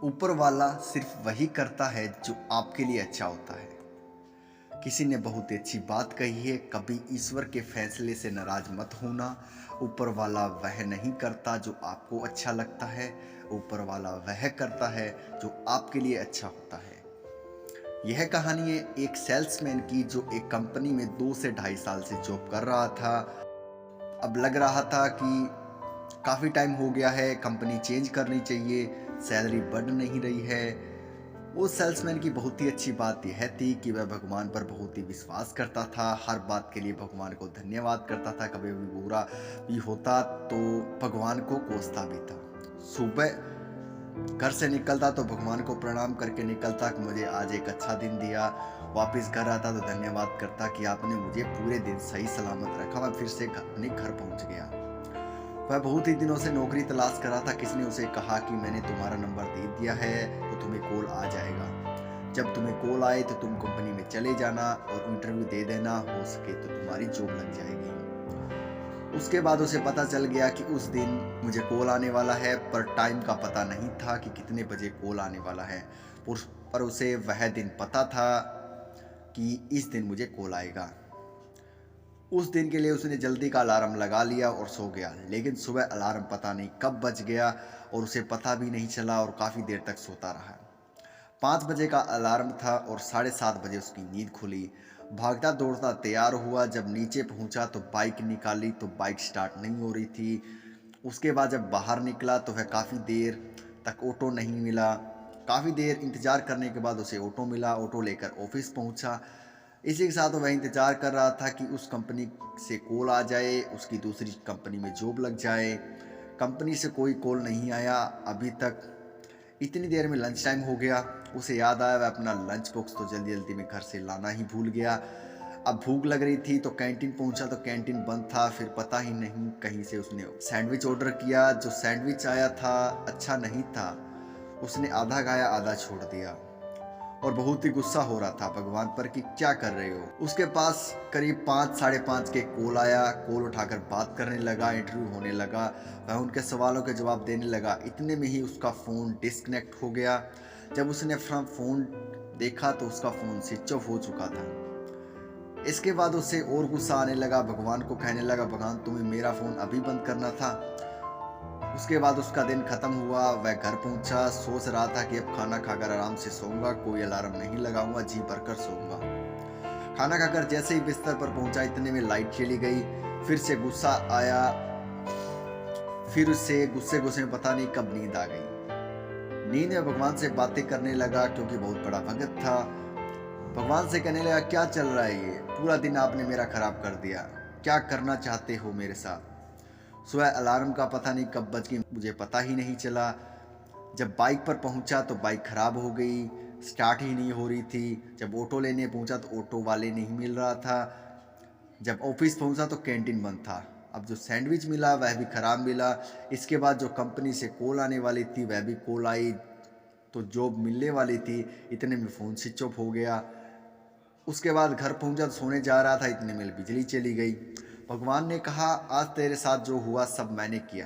ऊपर वाला सिर्फ वही करता है जो आपके लिए अच्छा होता है। किसी ने बहुत ही अच्छी बात कही है, कभी ईश्वर के फैसले से नाराज मत होना। ऊपर वाला वह नहीं करता जो आपको अच्छा लगता है, ऊपर वाला वह करता है जो आपके लिए अच्छा होता है। यह कहानी है एक सेल्समैन की जो एक कंपनी में 2 से ढाई साल से जॉब कर रहा था। अब लग रहा था कि काफ़ी टाइम हो गया है, कंपनी चेंज करनी चाहिए, सैलरी बढ़ नहीं रही है। वो सेल्समैन की बहुत ही अच्छी बात यह थी कि वह भगवान पर बहुत ही विश्वास करता था, हर बात के लिए भगवान को धन्यवाद करता था, कभी भी बुरा भी होता तो भगवान को कोसता भी था। सुबह घर से निकलता तो भगवान को प्रणाम करके निकलता कि मुझे आज एक अच्छा दिन दिया। वापस घर आता तो धन्यवाद करता कि आपने मुझे पूरे दिन सही सलामत रखा, मैं फिर से अपने घर पहुंच गया। वह बहुत ही दिनों से नौकरी तलाश कर रहा था। किसी ने उसे कहा कि मैंने तुम्हारा नंबर दे दिया है तो तुम्हें कॉल आ जाएगा। जब तुम्हें कॉल आए तो तुम कंपनी में चले जाना और इंटरव्यू दे देना, हो सके तो तुम्हारी जॉब लग जाएगी। उसके बाद उसे पता चल गया कि उस दिन मुझे कॉल आने वाला है, पर टाइम का पता नहीं था कि कितने बजे कॉल आने वाला है। पर उसे वह दिन पता था कि इस दिन मुझे कॉल आएगा। उस दिन के लिए उसने जल्दी का अलार्म लगा लिया और सो गया, लेकिन सुबह अलार्म पता नहीं कब बज गया और उसे पता भी नहीं चला और काफ़ी देर तक सोता रहा। 5 बजे का अलार्म था और 7:30 बजे उसकी नींद खुली। भागता दौड़ता तैयार हुआ, जब नीचे पहुंचा तो बाइक निकाली तो बाइक स्टार्ट नहीं हो रही थी। उसके बाद जब बाहर निकला तो वह काफ़ी देर तक ऑटो नहीं मिला। काफ़ी देर इंतज़ार करने के बाद उसे ऑटो मिला, ऑटो लेकर ऑफिस पहुंचा। इसी के साथ वह इंतज़ार कर रहा था कि उस कंपनी से कॉल आ जाए, उसकी दूसरी कंपनी में जॉब लग जाए। कंपनी से कोई कॉल नहीं आया अभी तक। इतनी देर में लंच टाइम हो गया। उसे याद आया वह अपना लंच बॉक्स तो जल्दी जल्दी में घर से लाना ही भूल गया। अब भूख लग रही थी तो कैंटीन पहुंचा तो कैंटीन बंद था। फिर पता ही नहीं कहीं से उसने सैंडविच ऑर्डर किया। जो सैंडविच आया था अच्छा नहीं था। उसने आधा खाया आधा छोड़ दिया और बहुत ही गुस्सा हो रहा था भगवान पर कि क्या कर रहे हो। उसके पास करीब 5 साढ़े 5 के कॉल आया। कॉल उठाकर बात करने लगा, इंटरव्यू होने लगा, वह उनके सवालों के जवाब देने लगा। इतने में ही उसका फ़ोन डिस्कनेक्ट हो गया। जब उसने अपना फ़ोन देखा तो उसका फ़ोन स्विच ऑफ हो चुका था। इसके बाद उसे और गुस्सा आने लगा, भगवान को कहने लगा, भगवान तुम्हें मेरा फ़ोन अभी बंद करना था। उसके बाद उसका दिन खत्म हुआ। वह घर पहुंचा, सोच रहा था कि अब खाना खाकर आराम से सोऊंगा, कोई अलार्म नहीं लगाऊंगा, जी भरकर सोऊंगा। खाना खाकर जैसे ही बिस्तर पर पहुंचा इतने में लाइट चली गई। फिर से गुस्सा आया। फिर उससे गुस्से गुस्से में पता नहीं कब नींद आ गई। नींद में भगवान से बातें करने लगा क्योंकि बहुत बड़ा भगत था। भगवान से कहने लगा, क्या चल रहा है ये, पूरा दिन आपने मेरा खराब कर दिया, क्या करना चाहते हो मेरे साथ। सुबह अलार्म का पता नहीं कब बज गई, मुझे पता ही नहीं चला। जब बाइक पर पहुंचा तो बाइक खराब हो गई, स्टार्ट ही नहीं हो रही थी। जब ऑटो लेने पहुंचा तो ऑटो वाले नहीं मिल रहा था। जब ऑफिस पहुंचा तो कैंटीन बंद था। अब जो सैंडविच मिला वह भी खराब मिला। इसके बाद जो कंपनी से कॉल आने वाली थी वह भी कॉल आई तो जॉब मिलने वाली थी, इतने में फ़ोन स्विच ऑफ हो गया। उसके बाद घर पहुंचा तो सोने जा रहा था, इतने में बिजली चली गई। भगवान ने कहा, आज तेरे साथ जो हुआ सब मैंने किया।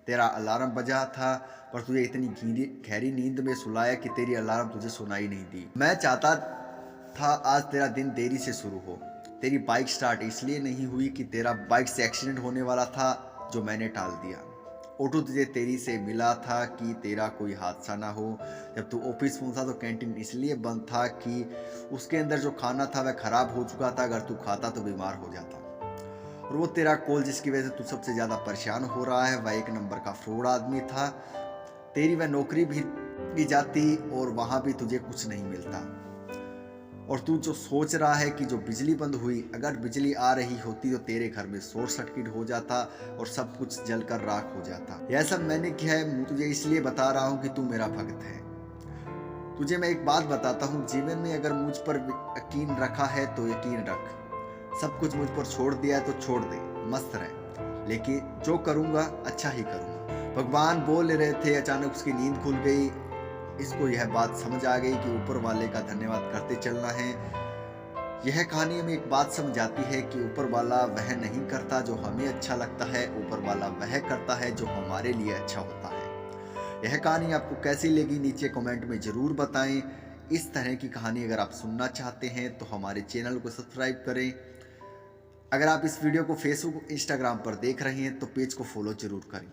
तेरा अलार्म बजा था पर तुझे इतनी गहरी नींद में सुलाया कि तेरी अलार्म तुझे सुनाई नहीं दी। मैं चाहता था आज तेरा दिन देरी से शुरू हो। तेरी बाइक स्टार्ट इसलिए नहीं हुई कि तेरा बाइक से एक्सीडेंट होने वाला था, जो मैंने टाल दिया। ऑटो तुझे तेरी से मिला था कि तेरा कोई हादसा ना हो। जब तू ऑफिस पहुंचा तो कैंटीन इसलिए बंद था कि उसके अंदर जो खाना था वह खराब हो चुका था, अगर तू खाता तो बीमार हो जाता। और वो तेरा कॉल जिसकी वजह से तू सबसे ज़्यादा परेशान हो रहा है वह एक नंबर का फ्रॉड आदमी था। तेरी वह नौकरी भी जाती और वहाँ भी तुझे कुछ नहीं मिलता। और तू जो सोच रहा है कि जो बिजली बंद हुई, अगर बिजली आ रही होती तो तेरे घर में शॉर्ट सर्किट हो जाता और सब कुछ जलकर राख हो जाता। यह सब मैंने किया है, तुझे इसलिए बता रहा हूँ कि तू मेरा भक्त है। तुझे मैं एक बात बताता हूँ, जीवन में अगर मुझ पर यकीन रखा है तो यकीन रख। सब कुछ मुझ पर छोड़ दिया है तो छोड़ दे, मस्त रह, लेकिन जो करूँगा अच्छा ही करूँगा। भगवान बोल रहे थे, अचानक उसकी नींद खुल गई। इसको यह बात समझ आ गई कि ऊपर वाले का धन्यवाद करते चलना है। यह कहानी हमें एक बात समझाती है कि ऊपर वाला वह नहीं करता जो हमें अच्छा लगता है, ऊपर वाला वह करता है जो हमारे लिए अच्छा होता है। यह कहानी आपको कैसी लगी नीचे कमेंट में ज़रूर बताएं। इस तरह की कहानी अगर आप सुनना चाहते हैं तो हमारे चैनल को सब्सक्राइब करें। अगर आप इस वीडियो को फेसबुक इंस्टाग्राम पर देख रहे हैं तो पेज को फॉलो ज़रूर करें।